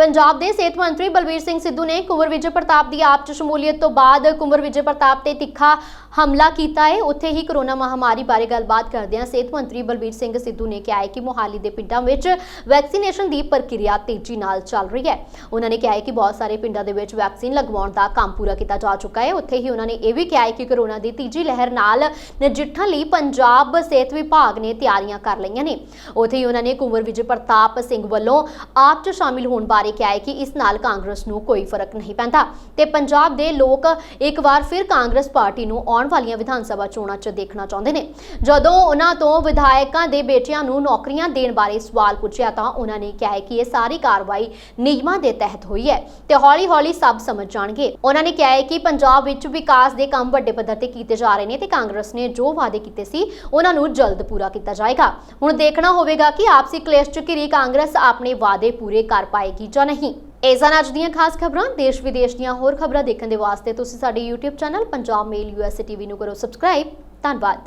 ਪੰਜਾਬ ਦੇ ਸਿਹਤ ਮੰਤਰੀ ਬਲਬੀਰ ਸਿੰਘ ਸਿੱਧੂ ਨੇ ਕੁੰਵਰ ਵਿਜੇ ਪ੍ਰਤਾਪ ਦੀ ਆਪ 'ਚ ਸ਼ਮੂਲੀਅਤ ਤੋਂ ਬਾਅਦ ਕੁੰਵਰ ਵਿਜੇ ਪ੍ਰਤਾਪ ਤੇ ਤਿੱਖਾ ਹਮਲਾ ਕੀਤਾ ਹੈ। ਉੱਥੇ ਹੀ ਕੋਰੋਨਾ ਮਹਾਮਾਰੀ ਬਾਰੇ ਗੱਲਬਾਤ ਕਰਦਿਆਂ ਸਿਹਤ ਮੰਤਰੀ ਬਲਬੀਰ ਸਿੰਘ ਸਿੱਧੂ ਨੇ ਕਿਹਾ ਹੈ ਕਿ ਮੁਹਾਲੀ ਦੇ ਪਿੰਡਾਂ ਵਿੱਚ ਵੈਕਸੀਨੇਸ਼ਨ ਦੀ ਪ੍ਰਕਿਰਿਆ ਤੇਜ਼ੀ ਨਾਲ ਚੱਲ ਰਹੀ ਹੈ। ਉਹਨਾਂ ਨੇ ਕਿਹਾ ਹੈ ਕਿ ਬਹੁਤ ਸਾਰੇ ਪਿੰਡਾਂ ਦੇ ਵਿੱਚ ਵੈਕਸੀਨ ਲਗਵਾਉਣ ਦਾ ਕੰਮ ਪੂਰਾ ਕੀਤਾ ਜਾ ਚੁੱਕਾ ਹੈ। ਉੱਥੇ ਹੀ ਉਹਨਾਂ ਨੇ ਇਹ ਵੀ ਕਿਹਾ ਹੈ ਕਿ ਕੋਰੋਨਾ ਦੀ ਤੀਜੀ ਲਹਿਰ ਨਾਲ ਨਜਿੱਠਣ ਲਈ ਪੰਜਾਬ ਸਿਹਤ ਵਿਭਾਗ ਨੇ ਤਿਆਰੀਆਂ ਕਰ ਲਈਆਂ ਨੇ। ਉੱਥੇ ਹੀ ਉਹਨਾਂ ਨੇ ਕੁੰਵਰ ਵਿਜੇ ਪ੍ਰਤਾਪ ਸਿੰਘ ਵੱਲੋਂ ਆਪ 'ਚ ਸ਼ਾਮਿਲ ਹੋਣ ਬਾਰੇ ਕਿਹਾ ਹੈ ਕਿ ਇਸ ਨਾਲ ਕਾਂਗਰਸ ਨੂੰ ਕੋਈ ਫਰਕ ਨਹੀਂ ਪੈਂਦਾ ਤੇ ਪੰਜਾਬ ਦੇ ਲੋਕ ਇੱਕ ਵਾਰ ਫਿਰ ਕਾਂਗਰਸ ਪਾਰਟੀ ਨੂੰ ਆਉਣ ਵਾਲੀਆਂ ਵਿਧਾਨ ਸਭਾ ਚੋਣਾਂ 'ਚ ਦੇਖਣਾ ਚਾਹੁੰਦੇ ਨੇ। ਜਦੋਂ ਉਹਨਾਂ ਤੋਂ ਵਿਧਾਇਕਾਂ ਦੇ ਬੇਟਿਆਂ ਨੂੰ ਨੌਕਰੀਆਂ ਦੇਣ ਬਾਰੇ ਸਵਾਲ ਪੁੱਛਿਆ ਤਾਂ ਉਹਨਾਂ ਨੇ ਕਿਹਾ ਹੈ ਕਿ ਇਹ ਸਾਰੀ ਕਾਰਵਾਈ ਨਿਯਮਾਂ ਦੇ ਤਹਿਤ ਹੋਈ ਹੈ ਤੇ ਹੌਲੀ-ਹੌਲੀ ਸਭ ਸਮਝ ਜਾਣਗੇ। ਉਹਨਾਂ ਨੇ ਕਿਹਾ ਹੈ ਕਿ ਪੰਜਾਬ ਵਿੱਚ ਵਿਕਾਸ ਦੇ ਕੰਮ ਵੱਡੇ ਪੱਧਰ ਤੇ ਕੀਤੇ ਜਾ ਰਹੇ ਨੇ ਤੇ ਕਾਂਗਰਸ ਨੇ ਜੋ ਵਾਅਦੇ ਕੀਤੇ ਸੀ ਉਹਨਾਂ ਨੂੰ ਜਲਦ ਪੂਰਾ ਕੀਤਾ ਜਾਏਗਾ। ਹੁਣ ਦੇਖਣਾ ਹੋਵੇਗਾ ਕਿ ਆਪਸੀ ਕਲੇਸ਼ 'ਚ ਘਿਰੀ ਕਾਂਗਰਸ ਆਪਣੇ ਵਾਅਦੇ ਪੂਰੇ ਕਰ ਪਾਏਗੀ ਜਾਂ ਨਹੀਂ। ਇਹ ਸਨ ਅੱਜ ਦੀਆਂ ਖਾਸ ਖਬਰਾਂ। ਦੇਸ਼ ਵਿਦੇਸ਼ ਦੀਆਂ ਹੋਰ ਖਬਰਾਂ ਦੇਖਣ ਦੇ ਵਾਸਤੇ ਤੁਸੀਂ ਸਾਡੇ YouTube ਚੈਨਲ ਪੰਜਾਬ ਮੇਲ USA TV ਨੂੰ ਕਰੋ ਸਬਸਕ੍ਰਾਈਬ। ਧੰਨਵਾਦ।